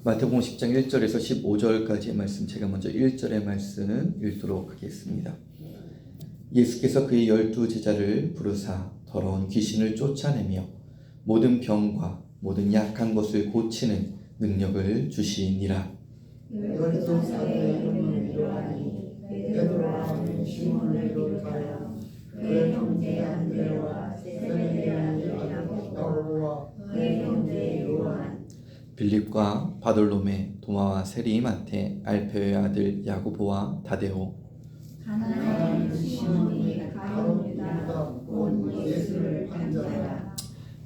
마태복음 10장 1절에서 15절까지의 말씀, 제가 먼저 1절의 말씀 읽도록 하겠습니다. 예수께서 그의 12제자를 부르사 더러운 귀신을 쫓아내며 모든 병과 모든 약한 것을 고치는 능력을 주시니라. 베드로와 하는 시몬을 비롯하여 그의 형제 안드레와 세베대의 야고보와 그의 형제 요한, 빌립과 바돌로메, 도마와 세리마테, 알페의 아들 야고보와 다데오, 가나의 시몬이 가룟 유다 곧 예수를 판 자라.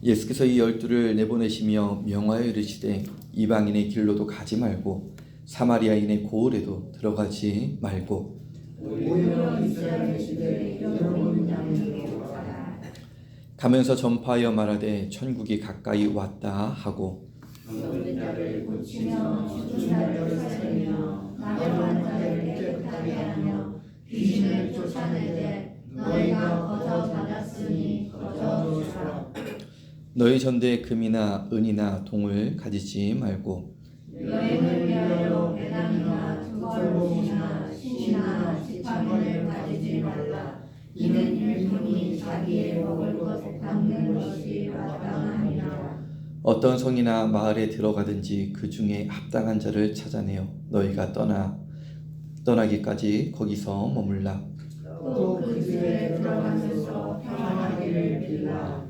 예수께서 이 12를 내보내시며 명하여 이르시되 이방인의 길로도 가지 말고 사마리아인의 고을에도 들어가지 말고 오히려 이스라엘 시대에 잃어버린 양으로 가라. 가면서 전파하여 말하되 천국이 가까이 왔다 하고 병든 자를 고치며 죽은 자를 살리며 나병한 자를 깨끗하게 하며 귀신을 쫓아내되 너희가 거저 받았으니 거저 주라. 너희 전대에 금이나 은이나 동을 가지지 말고 여행을 위하여 배낭이나 두벌옷이나 신이나 지팡이를 가지지 말라. 이는 일꾼이 자기의 먹을 것 담는 것이 마땅하니라. 어떤 성이나 마을에 들어가든지 그 중에 합당한 자를 찾아내어 너희가 떠나기까지 거기서 머물라. 또 그 집에 들어가면서 평안하기를 빌라.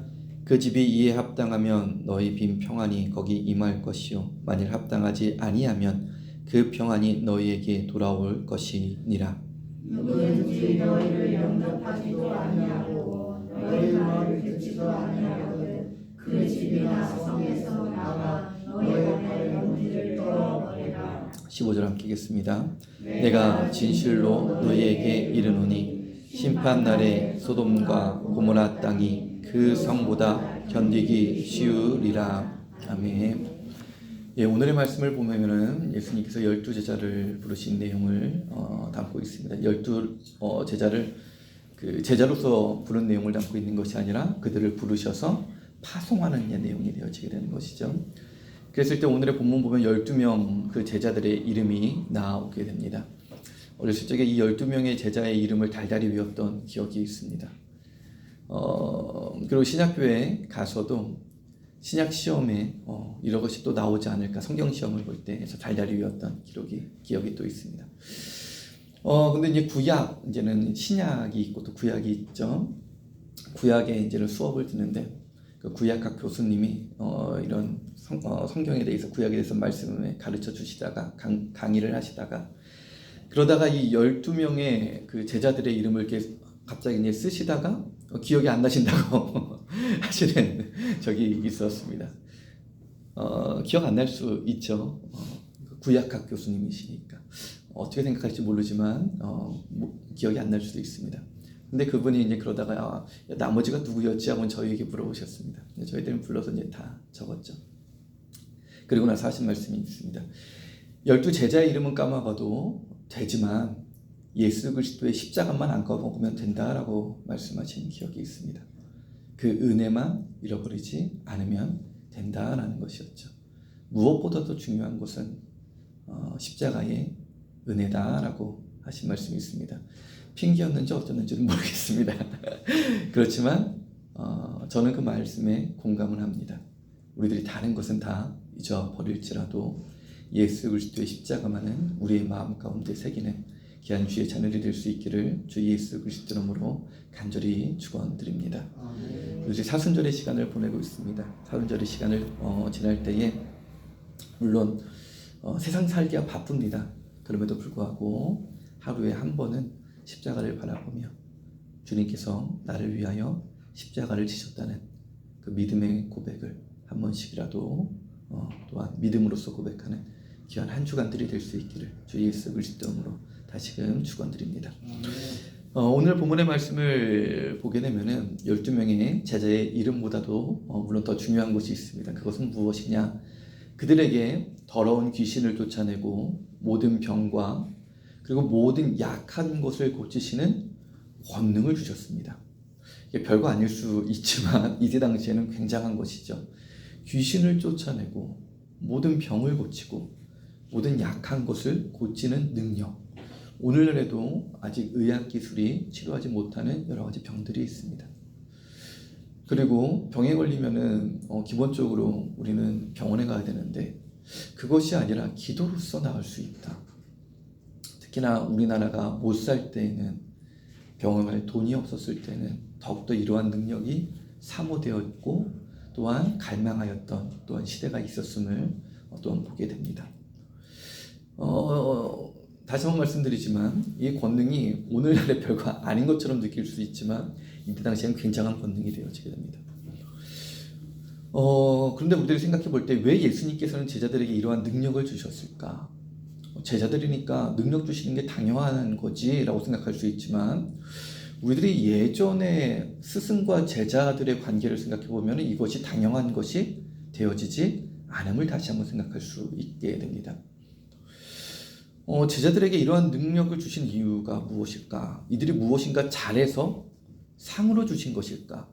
그 집이 이에 합당하면 너희 빈 평안이 거기 임할 것이요 만일 합당하지 아니하면 그 평안이 너희에게 돌아올 것이니라. 누구든지 너희를 영접하지도 아니하고 너희 말을 듣지도 아니하거든 그 집이나 성에서 나가 너희 앞에 먼지를 떨어버리라. 15절 함께 읽겠습니다. 내가 진실로 너희에게 이르노니 심판날에 소돔과 고모라 땅이 그 성보다 견디기 쉬우리라. 아멘. 예, 오늘의 말씀을 보면은 예수님께서 12제자를 부르신 내용을 담고 있습니다. 12제자를 그 제자로서 부른 내용을 담고 있는 것이 아니라 그들을 부르셔서 파송하는 내용이 되어지게 되는 것이죠. 그랬을 때 오늘의 본문 보면 12명 그 제자들의 이름이 나오게 됩니다. 어렸을 적에 이 12명의 제자의 이름을 달달이 외웠던 기억이 있습니다. 그리고 신약교회에 가서도 신약 시험에 이런 것이 또 나오지 않을까, 성경 시험을 볼 때 해서 달달이 외웠던 기억이 또 있습니다. 근데 이제 구약, 이제는 신약이 있고 또 구약이 있죠. 구약에 이제는 수업을 듣는데 그 구약학 교수님이 이런 성경에 대해서, 구약에 대해서 말씀을 가르쳐 주시다가 강의를 하시다가 그러다가 이 12명의 그 제자들의 이름을 이렇게 갑자기 이제 쓰시다가 기억이 안 나신다고 하시는 적이 있었습니다. 기억 안 날 수 있죠. 구약학 교수님이시니까 어떻게 생각할지 모르지만 기억이 안 날 수도 있습니다. 근데 그분이 이제 그러다가 나머지가 누구였지 하고 저희에게 물어보셨습니다. 저희들은 불러서 이제 다 적었죠. 그리고 나서 하신 말씀이 있습니다. 12제자의 이름은 까먹어도 되지만 예수 그리스도의 십자가만 안 까먹으면 된다라고 말씀하신 기억이 있습니다. 그 은혜만 잃어버리지 않으면 된다라는 것이었죠. 무엇보다도 중요한 것은 십자가의 은혜다라고 하신 말씀이 있습니다. 핑계였는지 어쩌는지는 모르겠습니다. 그렇지만 저는 그 말씀에 공감을 합니다. 우리들이 다른 것은 다 잊어버릴지라도 예수 그리스도의 십자가만은 우리의 마음 가운데 새기는 귀한 주의 자녀들이 될 수 있기를 주 예수 그리스도 이름으로 간절히 축원드립니다. 요새 사순절의 시간을 보내고 있습니다. 사순절의 시간을 지날 때에 물론 세상 살기가 바쁩니다. 그럼에도 불구하고 하루에 한 번은 십자가를 바라보며 주님께서 나를 위하여 십자가를 지셨다는 그 믿음의 고백을 한 번씩이라도 또한 믿음으로써 고백하는 귀한 한 주간들이 될 수 있기를 주 예수 그리스도 이름으로 다시금 축원드립니다. 오늘 본문의 말씀을 보게 되면은 12명의 제자의 이름보다도 물론 더 중요한 것이 있습니다. 그것은 무엇이냐? 그들에게 더러운 귀신을 쫓아내고 모든 병과 그리고 모든 약한 것을 고치시는 권능을 주셨습니다. 이게 별거 아닐 수 있지만 이때 당시에는 굉장한 것이죠. 귀신을 쫓아내고 모든 병을 고치고 모든 약한 것을 고치는 능력. 오늘날에도 아직 의학 기술이 치료하지 못하는 여러 가지 병들이 있습니다. 그리고 병에 걸리면은 기본적으로 우리는 병원에 가야 되는데 그것이 아니라 기도로서 나을 수 있다. 특히나 우리나라가 못 살 때에는 병원에 갈 돈이 없었을 때는 더욱더 이러한 능력이 사모되었고 또한 갈망하였던 또한 시대가 있었음을 또한 보게 됩니다. 다시 한번 말씀드리지만 이 권능이 오늘날의 별거 아닌 것처럼 느낄 수 있지만 이때 당시에는 굉장한 권능이 되어지게 됩니다. 그런데 우리들이 생각해 볼 때 왜 예수님께서는 제자들에게 이러한 능력을 주셨을까? 제자들이니까 능력 주시는 게 당연한 거지라고 생각할 수 있지만 우리들이 예전에 스승과 제자들의 관계를 생각해 보면 이것이 당연한 것이 되어지지 않음을 다시 한번 생각할 수 있게 됩니다. 제자들에게 이러한 능력을 주신 이유가 무엇일까? 이들이 무엇인가 잘해서 상으로 주신 것일까?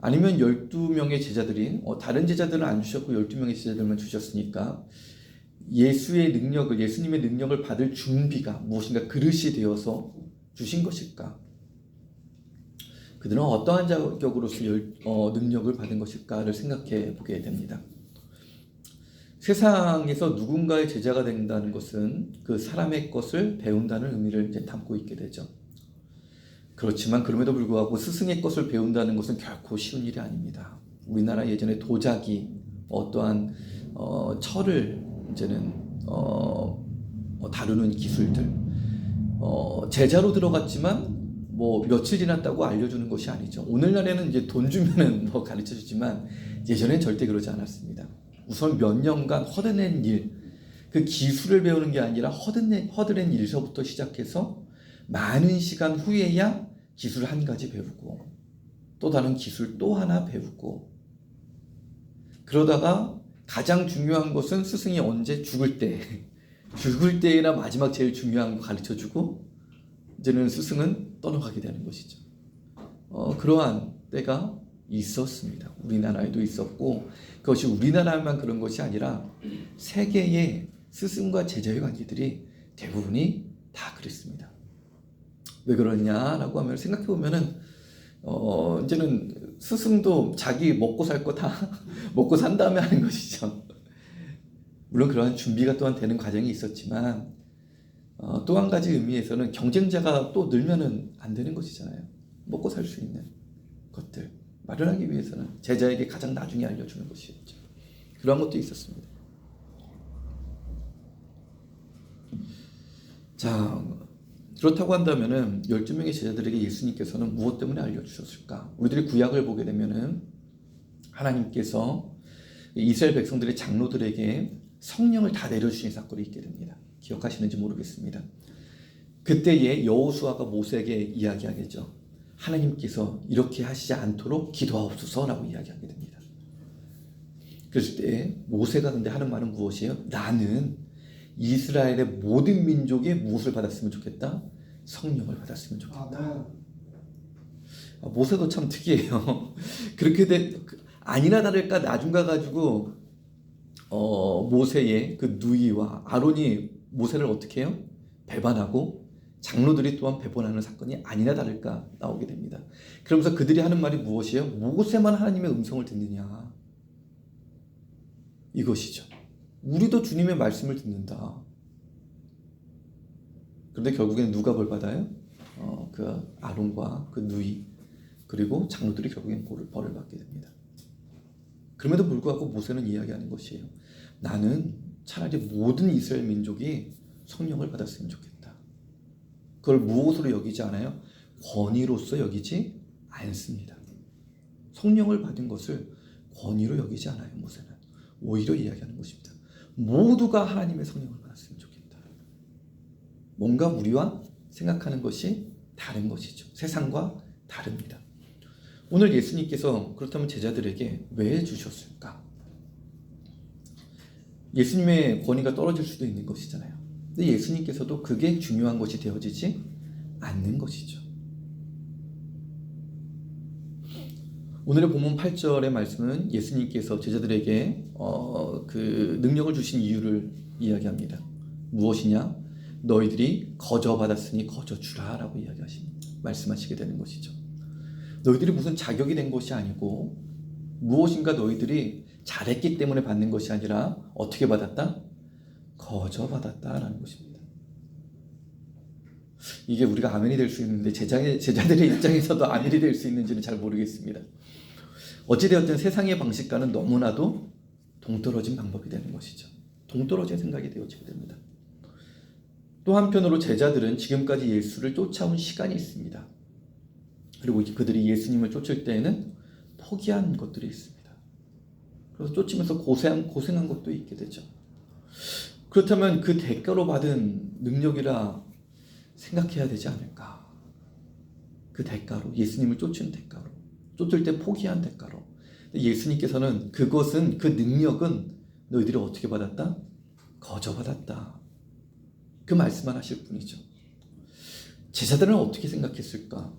아니면 12명의 제자들이 다른 제자들은 안 주셨고 12명의 제자들만 주셨으니까 예수님의 능력을 받을 준비가 무엇인가 그릇이 되어서 주신 것일까? 그들은 어떠한 자격으로서 능력을 받은 것일까를 생각해 보게 됩니다. 세상에서 누군가의 제자가 된다는 것은 그 사람의 것을 배운다는 의미를 이제 담고 있게 되죠. 그렇지만 그럼에도 불구하고 스승의 것을 배운다는 것은 결코 쉬운 일이 아닙니다. 우리나라 예전에 도자기, 어떠한 철을 이제는 다루는 기술들, 제자로 들어갔지만 뭐 며칠 지났다고 알려주는 것이 아니죠. 오늘날에는 이제 돈 주면은 뭐 가르쳐 주지만 예전엔 절대 그러지 않았습니다. 우선 몇 년간 허드렛 일, 그 기술을 배우는 게 아니라 허드렛 일서부터 시작해서 많은 시간 후에야 기술 한 가지 배우고 또 다른 기술 또 하나 배우고 그러다가 가장 중요한 것은 스승이 언제 죽을 때나 마지막 제일 중요한 거 가르쳐주고 이제는 스승은 떠나가게 되는 것이죠. 그러한 때가 있었습니다. 우리나라에도 있었고 그것이 우리나라만 그런 것이 아니라 세계의 스승과 제자의 관계들이 대부분이 다 그랬습니다. 왜 그러냐라고 하면 생각해 보면은 이제는 스승도 자기 먹고 살 거 다 먹고 산 다음에 하는 것이죠. 물론 그러한 준비가 또한 되는 과정이 있었지만 또 한 가지 의미에서는 경쟁자가 또 늘면은 안 되는 것이잖아요. 먹고 살 수 있는 것들 마련하기 위해서는 제자에게 가장 나중에 알려주는 것이었죠. 그런 것도 있었습니다. 자, 그렇다고 한다면은 12명의 제자들에게 예수님께서는 무엇 때문에 알려주셨을까? 우리들이 구약을 보게 되면은 하나님께서 이스라엘 백성들의 장로들에게 성령을 다 내려주신 사건이 있게 됩니다. 기억하시는지 모르겠습니다. 그때에 여호수아가 모세에게 이야기하겠죠. 하나님께서 이렇게 하시지 않도록 기도하옵소서라고 이야기하게 됩니다. 그랬을 때 모세가 근데 하는 말은 무엇이에요? 나는 이스라엘의 모든 민족이 무엇을 받았으면 좋겠다? 성령을 받았으면 좋겠다. 모세도 참 특이해요. 그렇게 아니나 다를까 나중 가가지고 모세의 그 누이와 아론이 모세를 어떻게 해요? 배반하고 장로들이 또한 배반하는 사건이 아니나 다를까 나오게 됩니다. 그러면서 그들이 하는 말이 무엇이에요? 모세만 하나님의 음성을 듣느냐? 이것이죠. 우리도 주님의 말씀을 듣는다. 그런데 결국엔 누가 벌 받아요? 그 아론과 그 누이 그리고 장로들이 결국엔 벌을 받게 됩니다. 그럼에도 불구하고 모세는 이야기하는 것이에요. 나는 차라리 모든 이스라엘 민족이 성령을 받았으면 좋겠다. 그걸 무엇으로 여기지 않아요? 권위로서 여기지 않습니다. 성령을 받은 것을 권위로 여기지 않아요. 모세는 오히려 이야기하는 것입니다. 모두가 하나님의 성령을 받았으면 좋겠다. 뭔가 우리와 생각하는 것이 다른 것이죠. 세상과 다릅니다. 오늘 예수님께서 그렇다면 제자들에게 왜 주셨을까? 예수님의 권위가 떨어질 수도 있는 것이잖아요. 근데 예수님께서도 그게 중요한 것이 되어지지 않는 것이죠. 오늘의 본문 8절의 말씀은 예수님께서 제자들에게 그 능력을 주신 이유를 이야기합니다. 무엇이냐? 너희들이 거저 받았으니 거저 주라 라고 말씀하시게 되는 것이죠. 너희들이 무슨 자격이 된 것이 아니고 무엇인가 너희들이 잘했기 때문에 받는 것이 아니라 어떻게 받았다? 거저 받았다라는 것입니다. 이게 우리가 아멘이 될 수 있는데 제자들의 입장에서도 아멘이 될 수 있는지는 잘 모르겠습니다. 어찌되었든 세상의 방식과는 너무나도 동떨어진 방법이 되는 것이죠. 동떨어진 생각이 되어지게 됩니다. 또 한편으로 제자들은 지금까지 예수를 쫓아온 시간이 있습니다. 그리고 그들이 예수님을 쫓을 때에는 포기한 것들이 있습니다. 그래서 쫓으면서 고생한 것도 있게 되죠. 그렇다면 그 대가로 받은 능력이라 생각해야 되지 않을까? 그 대가로, 예수님을 쫓은 대가로, 쫓을 때 포기한 대가로. 예수님께서는 그 능력은 너희들이 어떻게 받았다? 거저 받았다. 그 말씀만 하실 뿐이죠. 제자들은 어떻게 생각했을까?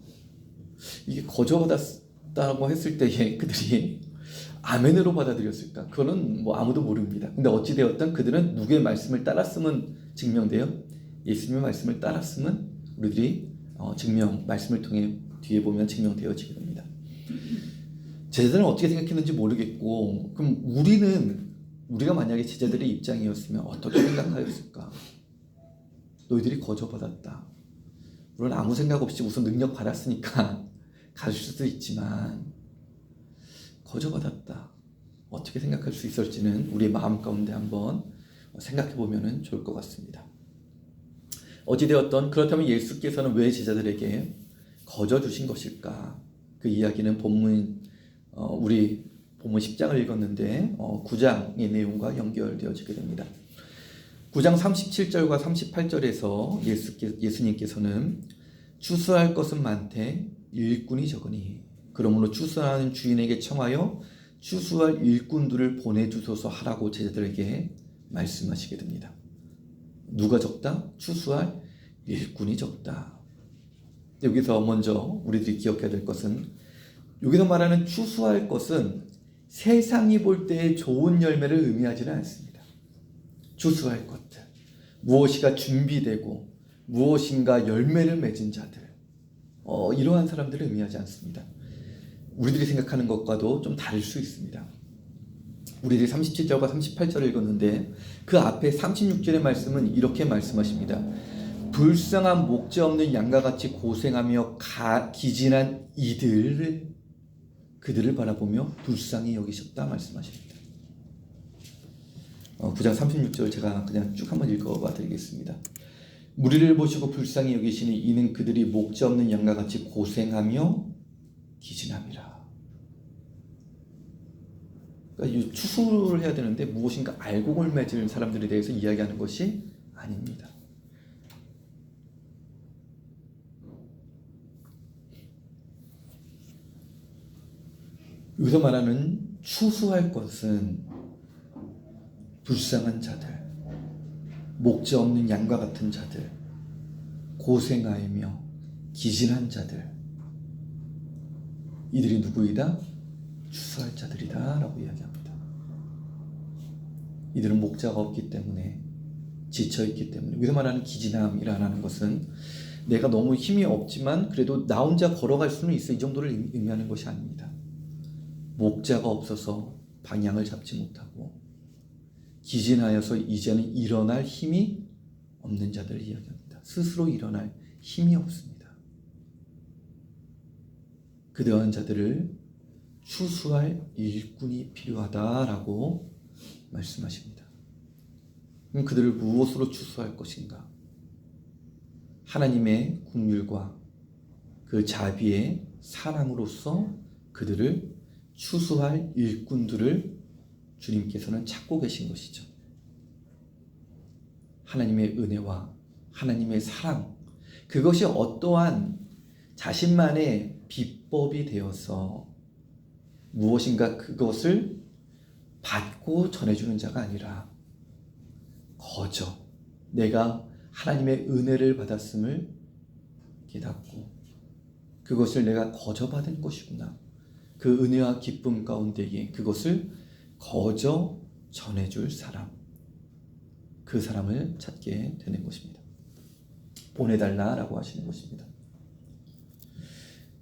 이게 거저 받았다고 했을 때에 그들이 아멘으로 받아들였을까? 그거는 아무도 모릅니다. 근데 어찌되었든 그들은 누구의 말씀을 따랐음은 증명돼요. 예수님의 말씀을 따랐음은 우리들이 말씀을 통해 뒤에 보면 증명되어지게 됩니다. 제자들은 어떻게 생각했는지 모르겠고, 그럼 우리가 만약에 제자들의 입장이었으면 어떻게 생각하였을까? 너희들이 거저 받았다. 물론 아무 생각 없이 우선 능력 받았으니까 가질 수도 있지만 거저 받았다. 어떻게 생각할 수 있을지는 우리의 마음 가운데 한번 생각해 보면 좋을 것 같습니다. 어찌되었던 그렇다면 예수께서는 왜 제자들에게 거저 주신 것일까? 그 이야기는 우리 본문 10장을 읽었는데 9장의 내용과 연결되어지게 됩니다. 9장 37절과 38절에서 예수님께서는 추수할 것은 많되 일꾼이 적으니 그러므로 추수하는 주인에게 청하여 추수할 일꾼들을 보내주소서 하라고 제자들에게 말씀하시게 됩니다. 누가 적다? 추수할 일꾼이 적다. 여기서 먼저 우리들이 기억해야 될 것은, 여기서 말하는 추수할 것은 세상이 볼 때의 좋은 열매를 의미하지는 않습니다. 추수할 것들, 무엇이가 준비되고 무엇인가 열매를 맺은 자들, 이러한 사람들을 의미하지 않습니다. 우리들이 생각하는 것과도 좀 다를 수 있습니다. 우리들이 37절과 38절을 읽었는데 그 앞에 36절의 말씀은 이렇게 말씀하십니다. 불쌍한 목자 없는 양과 같이 고생하며 기진한 그들을 바라보며 불쌍히 여기셨다 말씀하십니다. 9장 36절 제가 그냥 쭉 한번 읽어봐 드리겠습니다. 무리를 보시고 불쌍히 여기시니 이는 그들이 목자 없는 양과 같이 고생하며 기진함이라. 그러니까 이 추수를 해야 되는데 무엇인가 알곡을 맺을 사람들에 대해서 이야기하는 것이 아닙니다. 여기서 말하는 추수할 것은 불쌍한 자들, 목자 없는 양과 같은 자들, 고생하며 기진한 자들, 이들이 누구이다? 추수할 자들이다 라고 이야기합니다. 이들은 목자가 없기 때문에, 지쳐있기 때문에. 여기서 말하는 기진함이라는 것은 내가 너무 힘이 없지만 그래도 나 혼자 걸어갈 수는 있어, 이 정도를 의미하는 것이 아닙니다. 목자가 없어서 방향을 잡지 못하고 기진하여서 이제는 일어날 힘이 없는 자들을 이야기합니다. 스스로 일어날 힘이 없습니다. 그러한 자들을 추수할 일꾼이 필요하다라고 말씀하십니다. 그럼 그들을 무엇으로 추수할 것인가? 하나님의 긍휼과 그 자비의 사랑으로서 그들을 추수할 일꾼들을 주님께서는 찾고 계신 것이죠. 하나님의 은혜와 하나님의 사랑, 그것이 어떠한 자신만의 비법이 되어서 무엇인가 그것을 받고 전해주는 자가 아니라 거저 내가 하나님의 은혜를 받았음을 깨닫고 그것을 내가 거저 받은 것이구나, 그 은혜와 기쁨 가운데에 그것을 거저 전해줄 사람, 그 사람을 찾게 되는 것입니다. 보내달라라고 하시는 것입니다.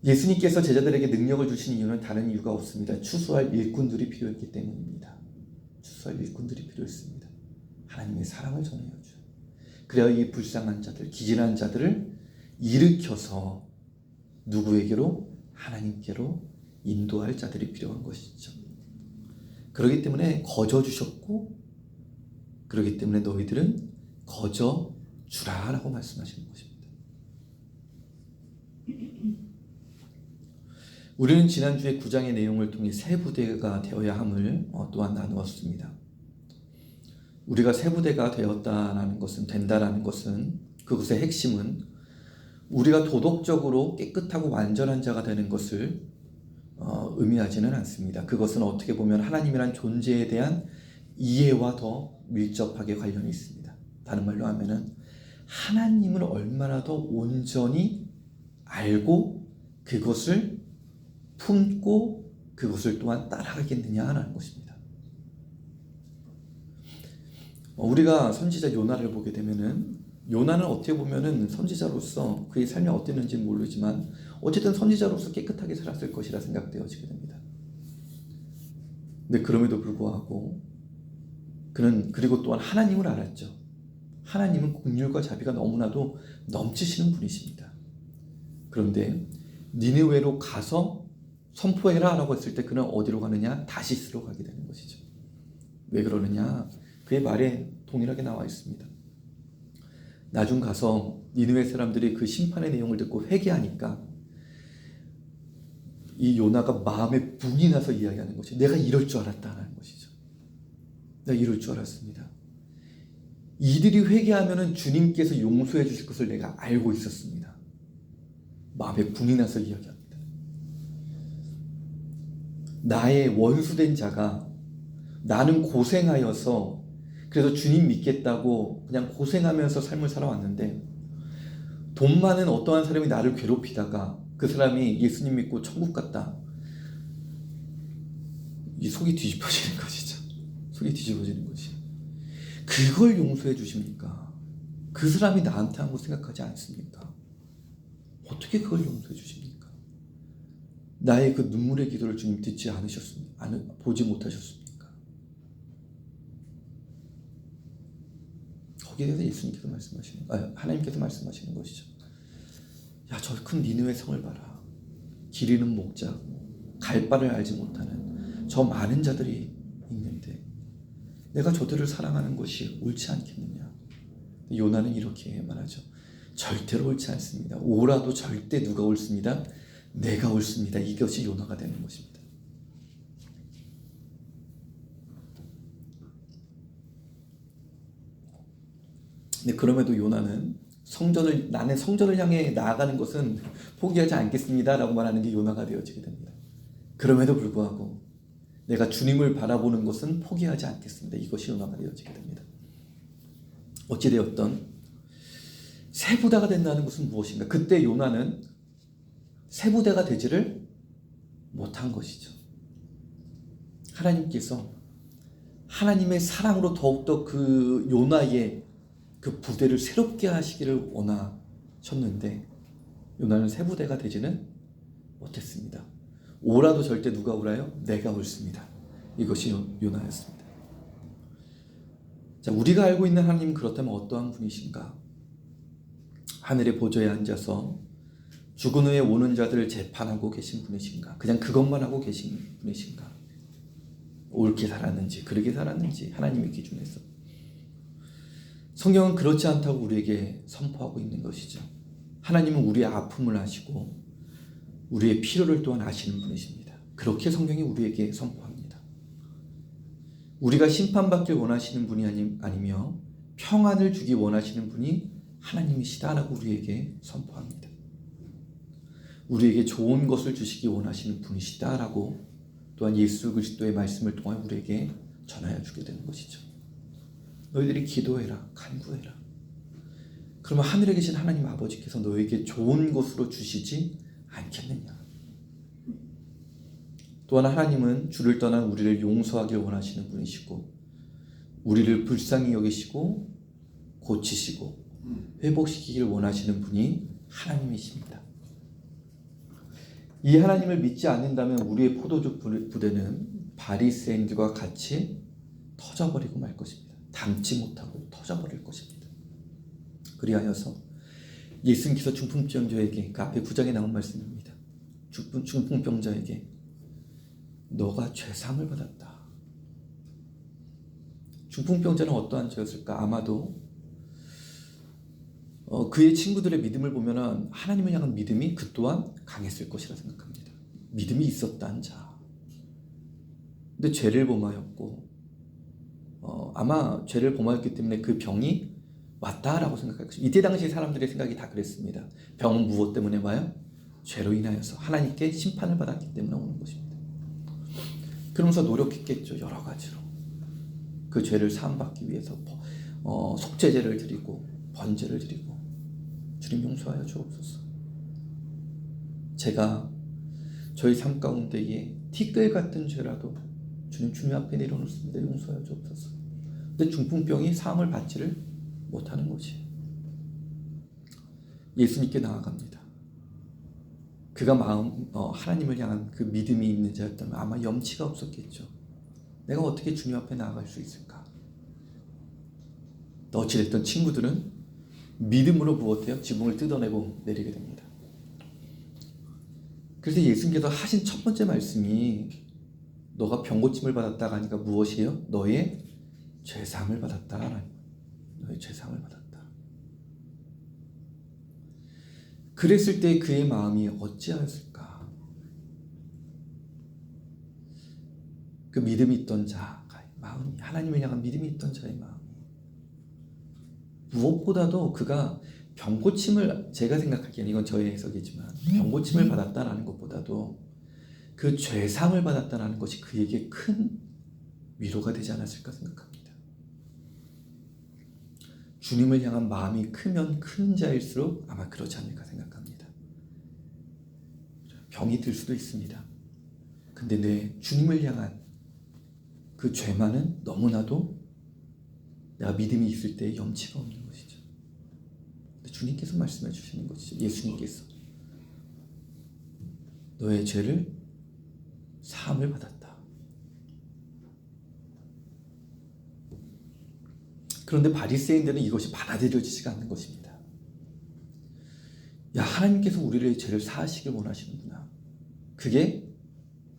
예수님께서 제자들에게 능력을 주신 이유는 다른 이유가 없습니다. 추수할 일꾼들이 필요했기 때문입니다. 추수할 일꾼들이 필요했습니다. 하나님의 사랑을 전해야죠. 그래야 이 불쌍한 자들, 기진한 자들을 일으켜서 누구에게로? 하나님께로 인도할 자들이 필요한 것이죠. 그렇기 때문에 거저 주셨고, 그렇기 때문에 너희들은 거저 주라라고 말씀하시는 것입니다. 우리는 지난주에 9장의 내용을 통해 세 부대가 되어야 함을 또한 나누었습니다. 우리가 세 부대가 되었다라는 것은, 된다라는 것은, 그것의 핵심은 우리가 도덕적으로 깨끗하고 완전한 자가 되는 것을 의미하지는 않습니다. 그것은 어떻게 보면 하나님이란 존재에 대한 이해와 더 밀접하게 관련이 있습니다. 다른 말로 하면은 하나님을 얼마나 더 온전히 알고 그것을 품고 그것을 또한 따라가겠느냐라는 것입니다. 우리가 선지자 요나를 보게 되면은, 요나는 어떻게 보면은 선지자로서 그의 삶이 어땠는지는 모르지만 어쨌든 선지자로서 깨끗하게 살았을 것이라 생각되어지게 됩니다. 근데 그럼에도 불구하고 그는 그리고 또한 하나님을 알았죠. 하나님은 긍휼과 자비가 너무나도 넘치시는 분이십니다. 그런데 니느웨로 가서 선포해라 라고 했을 때 그는 어디로 가느냐? 다시스로 가게 되는 것이죠. 왜 그러느냐? 그의 말에 동일하게 나와 있습니다. 나중 가서 니느웨 사람들이 그 심판의 내용을 듣고 회개하니까 이 요나가 마음에 분이 나서 이야기하는 것이, 내가 이럴 줄 알았다는 것이죠. 내가 이럴 줄 알았습니다. 이들이 회개하면 주님께서 용서해 주실 것을 내가 알고 있었습니다. 마음에 분이 나서 이야기합니다. 나의 원수된 자가, 나는 고생하여서 그래서 주님 믿겠다고 그냥 고생하면서 삶을 살아왔는데, 돈 많은 어떠한 사람이 나를 괴롭히다가 그 사람이 예수님 믿고 천국 갔다. 이 속이 뒤집어지는 것이죠. 속이 뒤집어지는 것이. 그걸 용서해 주십니까? 그 사람이 나한테 한 거 생각하지 않습니까? 어떻게 그걸 용서해 주십니까? 나의 그 눈물의 기도를 주님 듣지 않으셨습니까? 보지 못하셨습니까? 거기에 대해서 예수님께서 하나님께서 말씀하시는 것이죠. 야, 저 큰 니느웨 성을 봐라. 길 잃은 목자, 갈 바를 알지 못하는 저 많은 자들이 있는데 내가 저들을 사랑하는 것이 옳지 않겠느냐. 요나는 이렇게 말하죠. 절대로 옳지 않습니다. 오라도 절대 누가 옳습니다? 내가 옳습니다. 이것이 요나가 되는 것입니다. 근데 그럼에도 요나는 나는 성전을 향해 나아가는 것은 포기하지 않겠습니다 라고 말하는 게 요나가 되어지게 됩니다. 그럼에도 불구하고 내가 주님을 바라보는 것은 포기하지 않겠습니다. 이것이 요나가 되어지게 됩니다. 어찌되었던 세 부대가 된다는 것은 무엇인가? 그때 요나는 세 부대가 되지를 못한 것이죠. 하나님께서 하나님의 사랑으로 더욱더 그 요나의 그 부대를 새롭게 하시기를 원하셨는데 요나는 세 부대가 되지는 못했습니다. 오라도 절대 누가 오라요? 내가 옳습니다. 이것이 요나였습니다. 자, 우리가 알고 있는 하나님은 그렇다면 어떠한 분이신가? 하늘의 보좌에 앉아서 죽은 후에 오는 자들을 재판하고 계신 분이신가? 그냥 그것만 하고 계신 분이신가? 옳게 살았는지 그르게 살았는지 하나님의 기준에서. 성경은 그렇지 않다고 우리에게 선포하고 있는 것이죠. 하나님은 우리의 아픔을 아시고 우리의 필요를 또한 아시는 분이십니다. 그렇게 성경이 우리에게 선포합니다. 우리가 심판받길 원하시는 분이 아니며 평안을 주기 원하시는 분이 하나님이시다라고 우리에게 선포합니다. 우리에게 좋은 것을 주시기 원하시는 분이시다라고 또한 예수 그리스도의 말씀을 통해 우리에게 전하여 주게 되는 것이죠. 너희들이 기도해라, 간구해라. 그러면 하늘에 계신 하나님 아버지께서 너에게 좋은 것으로 주시지 않겠느냐. 또한 하나님은 주를 떠난 우리를 용서하길 원하시는 분이시고 우리를 불쌍히 여기시고 고치시고 회복시키길 원하시는 분이 하나님이십니다. 이 하나님을 믿지 않는다면 우리의 포도주 부대는 바리새인들과 같이 터져버리고 말 것입니다. 담지 못하고 터져버릴 것입니다. 그리하여서 예수님께서 중풍병자에게 그 앞에 9장에 나온 말씀입니다. 중풍병자에게 너가 죄사함을 받았다. 중풍병자는 어떠한 자였을까? 아마도 그의 친구들의 믿음을 보면 하나님을 향한 믿음이 그 또한 강했을 것이라 생각합니다. 믿음이 있었다는 자. 근데 죄를 범하였고 아마 죄를 범하였기 때문에 그 병이 왔다라고 생각할 것입니다. 이때 당시 사람들의 생각이 다 그랬습니다. 병은 무엇 때문에 와요? 죄로 인하여서 하나님께 심판을 받았기 때문에 오는 것입니다. 그러면서 노력했겠죠. 여러 가지로. 그 죄를 사함받기 위해서 속죄제를 드리고 번제를 드리고 주님 용서하여 주옵소서. 제가 저희 삶 가운데에 티끌 같은 죄라도 주님 앞에 내려놓습니다. 용서하여 주옵소서. 근데 중풍병이 사함을 받지를 못하는 것이에요. 예수님께 나아갑니다. 그가 하나님을 향한 그 믿음이 있는 자였다면 아마 염치가 없었겠죠. 내가 어떻게 주님 앞에 나아갈 수 있을까? 어찌됐든 친구들은 믿음으로 무엇해요? 지붕을 뜯어내고 내리게 됩니다. 그래서 예수님께서 하신 첫 번째 말씀이 너가 병고침을 받았다가 하니까 무엇이에요? 너의 죄사함을 받았다. 너의 죄사함을 받았다. 그랬을 때 그의 마음이 어찌하였을까? 그 믿음이 있던 자의 마음이, 하나님을 향한 믿음이 있던 자의 마음이, 무엇보다도 그가 병고침을, 제가 생각하기에는 이건 저의 해석이지만 병고침을 받았다라는 것보다도 그 죄사함을 받았다라는 것이 그에게 큰 위로가 되지 않았을까 생각합니다. 주님을 향한 마음이 크면 큰 자일수록 아마 그렇지 않을까 생각합니다. 병이 들 수도 있습니다. 근데 내 주님을 향한 그 죄만은 너무나도 내가 믿음이 있을 때 염치가 없는 것이죠. 근데 주님께서 말씀해 주시는 것이죠. 예수님께서 너의 죄를 사함을 받았다. 그런데 바리새인들은 이것이 받아들여지지가 않는 것입니다. 야, 하나님께서 우리의 죄를 사하시길 원하시는구나. 그게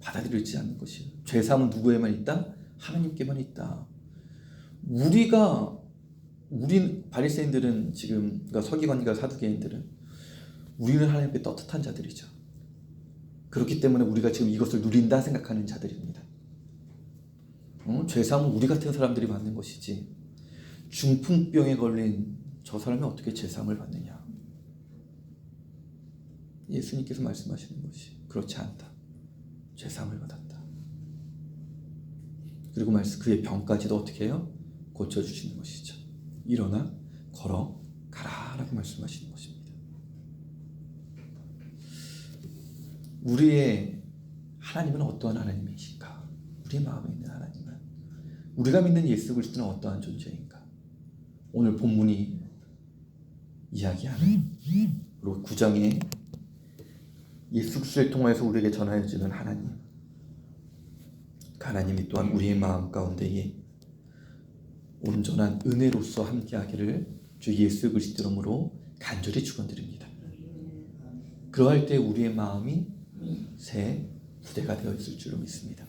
받아들여지지 않는 것이에요. 죄사함은 누구에만 있다? 하나님께만 있다. 바리새인들은 지금, 그러니까 서기관과 사두개인들은 우리는 하나님 앞에 떳떳한 자들이죠. 그렇기 때문에 우리가 지금 이것을 누린다 생각하는 자들입니다. 죄사함은 우리 같은 사람들이 받는 것이지 중풍병에 걸린 저 사람이 어떻게 죄사함을 받느냐. 예수님께서 말씀하시는 것이 그렇지 않다. 죄사함을 받았다. 그리고 그의 병까지도 어떻게 해요? 고쳐주시는 것이죠. 일어나 걸어가라 라고 말씀하시는 것입니다. 우리의 하나님은 어떠한 하나님이신가? 우리의 마음에 있는 하나님은, 우리가 믿는 예수 그리스도는 어떠한 존재인가? 오늘 본문이 이야기하는, 그리고 9장에 예수 그리스도를 통하여서 우리에게 전하여 주는 하나님, 그 하나님이 또한 우리의 마음 가운데에 온전한 은혜로서 함께하기를 주 예수 그리스도 이름으로 간절히 축원드립니다. 그러할 때 우리의 마음이 새 부대가 되어 있을 줄로 믿습니다.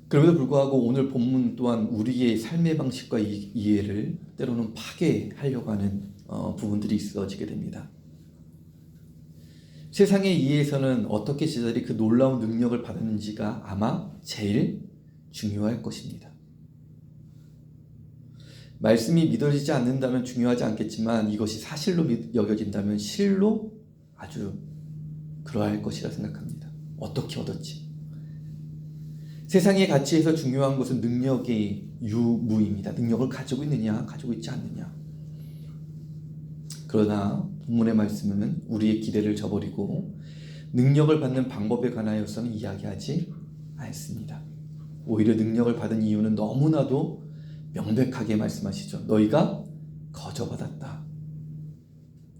그럼에도 불구하고 오늘 본문 또한 우리의 삶의 방식과 이해를 때로는 파괴하려고 하는 부분들이 있어지게 됩니다. 세상의 이해에서는 어떻게 제자들이 그 놀라운 능력을 받았는지가 아마 제일 중요할 것입니다. 말씀이 믿어지지 않는다면 중요하지 않겠지만 이것이 사실로 여겨진다면 실로 아주 그러할 것이라 생각합니다. 어떻게 얻었지? 세상의 가치에서 중요한 것은 능력의 유무입니다. 능력을 가지고 있느냐, 가지고 있지 않느냐. 그러나 본문의 말씀은 우리의 기대를 저버리고 능력을 받는 방법에 관하여서는 이야기하지 않습니다. 오히려 능력을 받은 이유는 너무나도 명백하게 말씀하시죠. 너희가 거저받았다.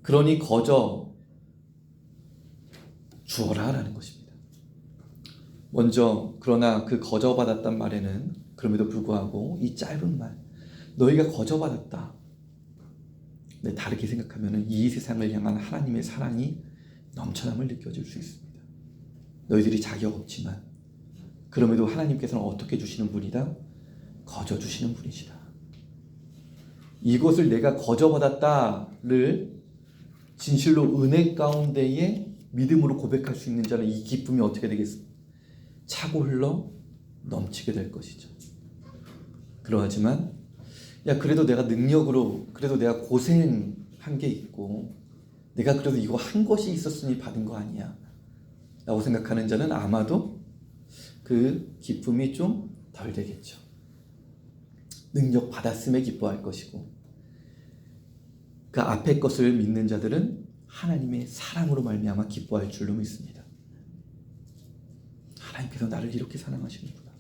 그러니 거저 주어라 라는 것입니다. 먼저 그러나 그 거저받았단 말에는 그럼에도 불구하고 이 짧은 말 너희가 거저받았다. 근데 다르게 생각하면 이 세상을 향한 하나님의 사랑이 넘쳐남을 느껴질 수 있습니다. 너희들이 자격 없지만 그럼에도 하나님께서는 어떻게 주시는 분이다? 거저 주시는 분이시다. 이것을 내가 거저받았다를 진실로 은혜 가운데에 믿음으로 고백할 수 있는 자는 이 기쁨이 어떻게 되겠습니까? 차고 흘러 넘치게 될 것이죠. 그러하지만 그래도 내가 능력으로 그래도 내가 고생한 게 있고 내가 그래도 이거 한 것이 있었으니 받은 거 아니야 라고 생각하는 자는 아마도 그 기쁨이 좀 덜 되겠죠. 능력 받았음에 기뻐할 것이고 그 앞에 것을 믿는 자들은 하나님의 사랑으로 말미암아 기뻐할 줄로 믿습니다. 하나님께서 나를 이렇게 사랑하시는구나.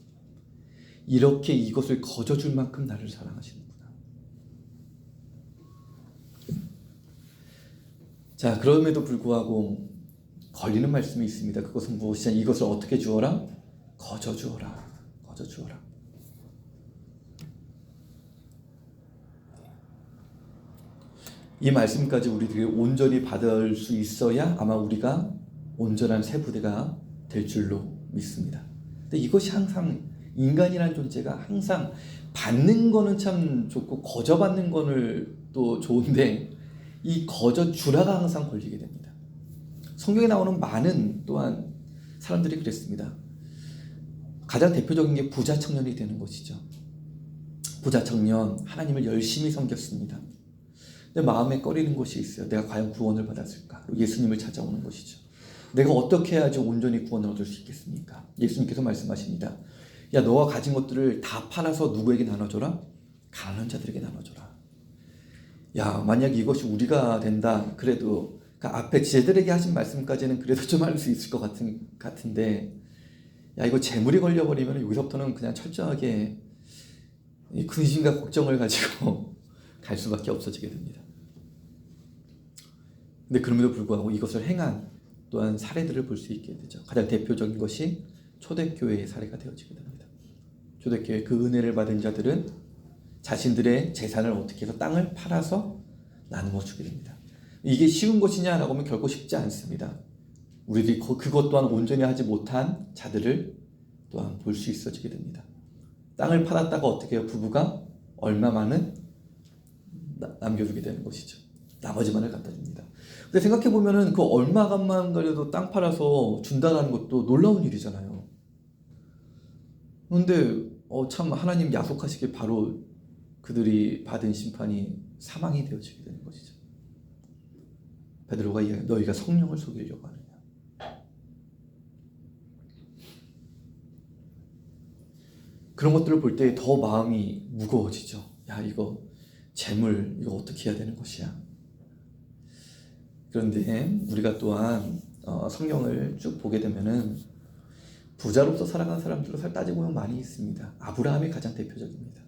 이렇게 이것을 거저줄 만큼 나를 사랑하시는구나. 자, 그럼에도 불구하고 걸리는 말씀이 있습니다. 그것은 무엇이냐? 이것을 어떻게 주어라? 거저 주어라. 거저 주어라. 이 말씀까지 우리들이 온전히 받을 수 있어야 아마 우리가 온전한 새 부대가 될 줄로 믿습니다. 근데 이것이 항상 인간이라는 존재가 항상 받는 거는 참 좋고 거저 받는 거는 또 좋은데 이 거저 주라가 항상 걸리게 됩니다. 성경에 나오는 많은 또한 사람들이 그랬습니다. 가장 대표적인 게 부자 청년이 되는 것이죠. 부자 청년 하나님을 열심히 섬겼습니다. 근데 마음에 꺼리는 것이 있어요. 내가 과연 구원을 받았을까? 예수님을 찾아오는 것이죠. 내가 어떻게 해야지 온전히 구원을 얻을 수 있겠습니까? 예수님께서 말씀하십니다. 야, 너가 가진 것들을 다 팔아서 누구에게 나눠줘라? 가난한 자들에게 나눠줘라. 야, 만약 이것이 우리가 된다. 그래도 그 앞에 쟤들에게 하신 말씀까지는 그래도 좀 할 수 있을 것 같은데 야, 이거 재물이 걸려버리면 여기서부터는 그냥 철저하게 근심과 걱정을 가지고 갈 수밖에 없어지게 됩니다. 근데 그럼에도 불구하고 이것을 행한 또한 사례들을 볼 수 있게 되죠. 가장 대표적인 것이 초대교회의 사례가 되어지게 됩니다. 초대교회 그 은혜를 받은 자들은 자신들의 재산을 어떻게 해서 땅을 팔아서 나누어 주게 됩니다. 이게 쉬운 것이냐라고 하면 결코 쉽지 않습니다. 우리들이 그것 또한 온전히 하지 못한 자들을 또한 볼 수 있어지게 됩니다. 땅을 팔았다가 어떻게 해요? 부부가 얼마만은 남겨주게 되는 것이죠. 나머지만을 갖다 줍니다. 근데 생각해보면은 그 얼마간만 그래도 땅 팔아서 준다는 것도 놀라운 일이잖아요. 그런데 참 하나님 야속하시길 바로 그들이 받은 심판이 사망이 되어지게 되는 것이죠. 베드로가 너희가 성령을 속이려고 하느냐. 그런 것들을 볼 때 더 마음이 무거워지죠. 야, 이거 재물 이거 어떻게 해야 되는 것이야. 그런데 우리가 또한 성경을 쭉 보게 되면은 부자로서 살아간 사람들로 따지고 보면 많이 있습니다. 아브라함이 가장 대표적입니다.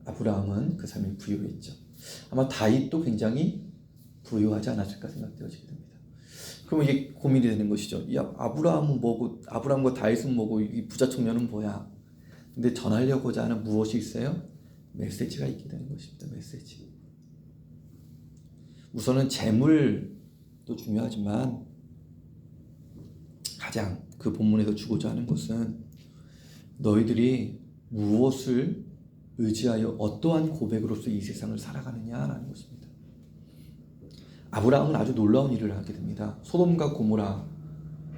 아브라함은 그 삶이 부유했죠. 아마 다윗도 굉장히 부유하지 않았을까 생각되어지게 됩니다. 그러면 이게 고민이 되는 것이죠. 야, 아브라함은 뭐고, 아브라함과 다윗은 뭐고, 이 부자 청년은 뭐야? 근데 전하려고자 하는 무엇이 있어요? 메시지가 있게 되는 것입니다. 메시지. 우선은 재물도 중요하지만 가장 그 본문에서 주고자 하는 것은 너희들이 무엇을 의지하여 어떠한 고백으로서 이 세상을 살아가느냐라는 것입니다. 아브라함은 아주 놀라운 일을 하게 됩니다. 소돔과 고모라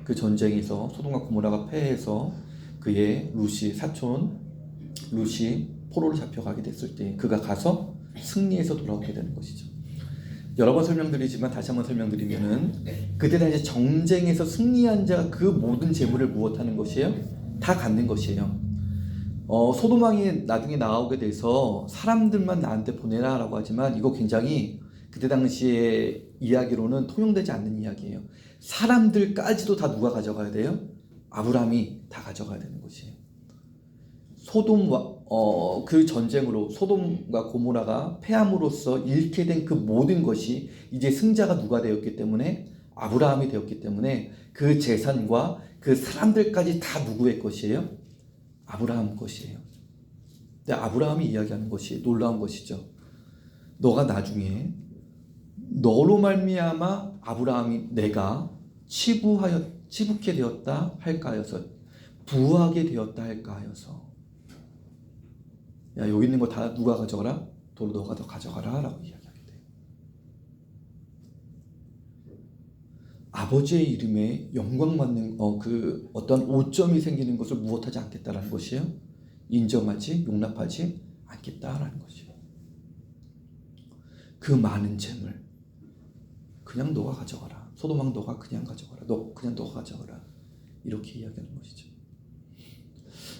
그 전쟁에서 소돔과 고모라가 패해서 그의 사촌 룻이 포로로 잡혀가게 됐을 때 그가 가서 승리해서 돌아오게 되는 것이죠. 여러 번 설명드리지만 다시 한번 설명드리면은 그때 당시 정쟁에서 승리한 자가 그 모든 재물을 무엇하는 것이에요? 다 갖는 것이에요. 소돔 왕이 나중에 나오게 돼서 사람들만 나한테 보내라라고 하지만 이거 굉장히 그때 당시의 이야기로는 통용되지 않는 이야기예요. 사람들까지도 다 누가 가져가야 돼요? 아브라함이 다 가져가야 되는 것이에요. 소돔과 그 전쟁으로 소돔과 고모라가 패함으로써 잃게 된 그 모든 것이 이제 승자가 누가 되었기 때문에 아브라함이 되었기 때문에 그 재산과 그 사람들까지 다 누구의 것이에요? 아브라함 것이에요. 근데 아브라함이 이야기하는 것이 놀라운 것이죠. 너가 나중에 너로 말미암아 아브라함이 내가 치부케 되었다 할까 하여서 부하게 되었다 할까 하여서 야 여기 있는 거 다 누가 가져가라? 도로 너가 더 가져가라 라고 이야기하게 돼요. 아버지의 이름에 영광받는 그 어떤 오점이 생기는 것을 무엇하지 않겠다라는 것이에요. 인정하지 용납하지 않겠다라는 것이에요. 그 많은 재물 그냥 너가 가져가라. 소돔왕 너가 그냥 가져가라. 그냥 너가 가져가라. 이렇게 이야기하는 것이죠.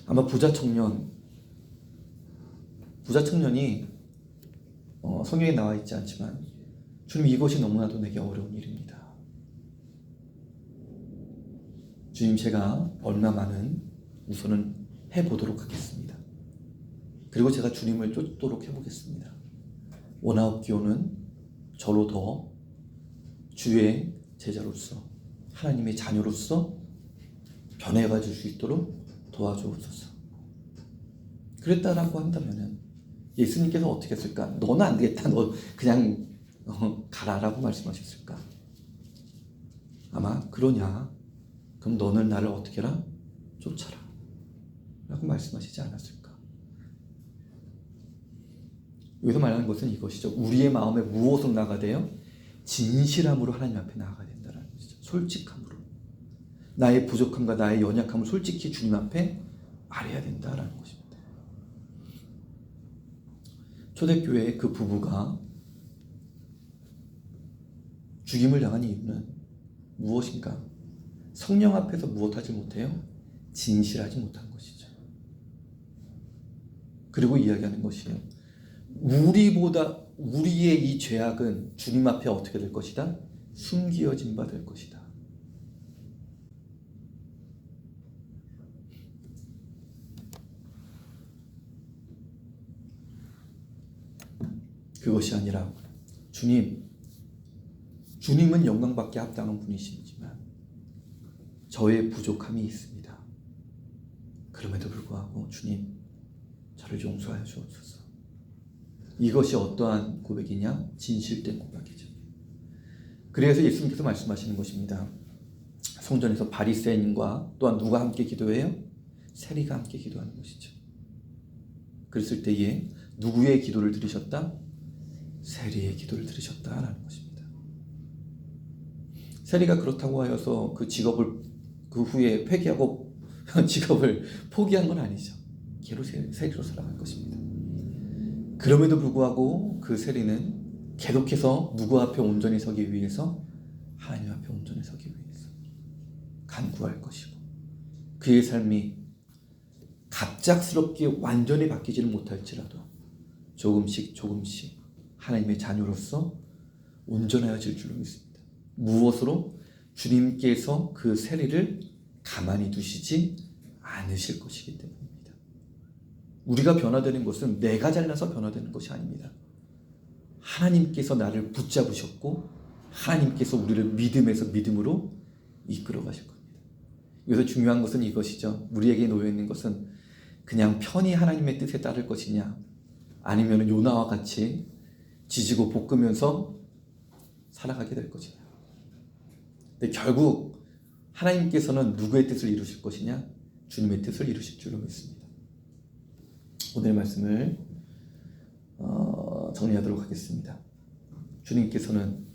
아마 부자 청년이 성경에 나와 있지 않지만 주님 이것이 너무나도 내게 어려운 일입니다. 주님 제가 얼마 많은 우선은 해보도록 하겠습니다. 그리고 제가 주님을 쫓도록 해보겠습니다. 원하옵기오는 저로 더 주의 제자로서 하나님의 자녀로서 변해가 줄 수 있도록 도와주옵소서. 그랬다라고 한다면은 예수님께서 어떻게 했을까? 너는 안 되겠다. 너 그냥 가라라고 말씀하셨을까? 아마 그러냐? 그럼 너는 나를 어떻게 해라? 쫓아라 라고 말씀하시지 않았을까? 여기서 말하는 것은 이것이죠. 우리의 마음에 무엇으로 나아가대요? 진실함으로 하나님 앞에 나아가야 된다는 것이죠. 솔직함으로 나의 부족함과 나의 연약함을 솔직히 주님 앞에 말해야 된다는 것입니다. 초대교회의 그 부부가 죽임을 당한 이유는 무엇인가? 성령 앞에서 무엇하지 못해요? 진실하지 못한 것이죠. 그리고 이야기하는 것이에요. 우리의 이 죄악은 주님 앞에 어떻게 될 것이다? 숨겨진 바 될 것이다. 그것이 아니라 주님은 영광받게 합당한 분이시지만 저의 부족함이 있습니다. 그럼에도 불구하고 주님 저를 용서하여 주옵소서. 이것이 어떠한 고백이냐? 진실된 고백이죠. 그래서 예수님께서 말씀하시는 것입니다. 성전에서 바리새인과 또한 누가 함께 기도해요? 세리가 함께 기도하는 것이죠. 그랬을 때에 누구의 기도를 들으셨다? 세리의 기도를 들으셨다라는 것입니다. 세리가 그렇다고 하여서 그 직업을 그 후에 폐기하고 직업을 포기한 건 아니죠. 계속 세리로 살아갈 것입니다. 그럼에도 불구하고 그 세리는 계속해서 누구 앞에 온전히 서기 위해서? 하나님 앞에 온전히 서기 위해서 간구할 것이고 그의 삶이 갑작스럽게 완전히 바뀌지는 못할지라도 조금씩 하나님의 자녀로서 온전해질 줄로 믿습니다. 무엇으로? 주님께서 그 세리를 가만히 두시지 않으실 것이기 때문입니다. 우리가 변화되는 것은 내가 잘나서 변화되는 것이 아닙니다. 하나님께서 나를 붙잡으셨고 하나님께서 우리를 믿음에서 믿음으로 이끌어 가실 겁니다. 여기서 중요한 것은 이것이죠. 우리에게 놓여있는 것은 그냥 편히 하나님의 뜻에 따를 것이냐 아니면 요나와 같이 지지고 볶으면서 살아가게 될 것이냐. 근데 결국 하나님께서는 누구의 뜻을 이루실 것이냐? 주님의 뜻을 이루실 줄로 믿습니다. 오늘 말씀을 정리하도록 하겠습니다. 주님께서는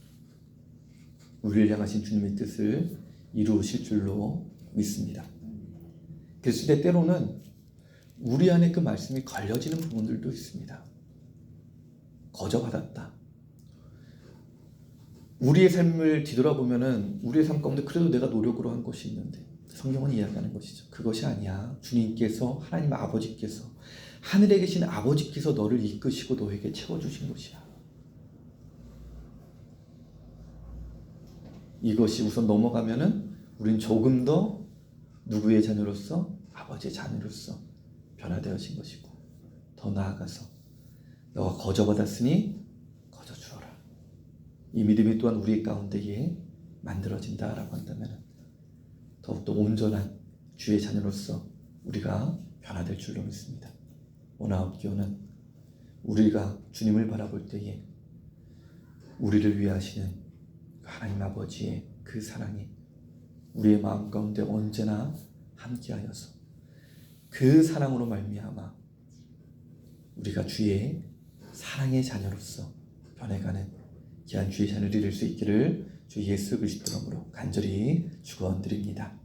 우리를 향하신 주님의 뜻을 이루실 줄로 믿습니다. 그랬을 때 때로는 우리 안에 그 말씀이 걸려지는 부분들도 있습니다. 거저받았다. 우리의 삶을 뒤돌아보면은 우리의 삶 가운데 그래도 내가 노력으로 한 것이 있는데 성경은 이야기하는 것이죠. 그것이 아니야. 주님께서 하나님 아버지께서 하늘에 계신 아버지께서 너를 이끄시고 너에게 채워주신 것이야. 이것이 우선 넘어가면은 우린 조금 더 누구의 자녀로서? 아버지의 자녀로서 변화되어진 것이고, 더 나아가서 너가 거저받았으니 거저주어라. 이 믿음이 또한 우리 가운데에 만들어진다라고 한다면 더욱더 온전한 주의 자녀로서 우리가 변화될 줄로 믿습니다. 오늘 기도는 우리가 주님을 바라볼 때에 우리를 위해 하시는 하나님 아버지의 그 사랑이 우리의 마음 가운데 언제나 함께하여서 그 사랑으로 말미암아 우리가 주의 사랑의 자녀로서 변해가는 귀한 주의 자녀들이 될 수 있기를 주 예수 그리스도 이름으로 간절히 축원드립니다.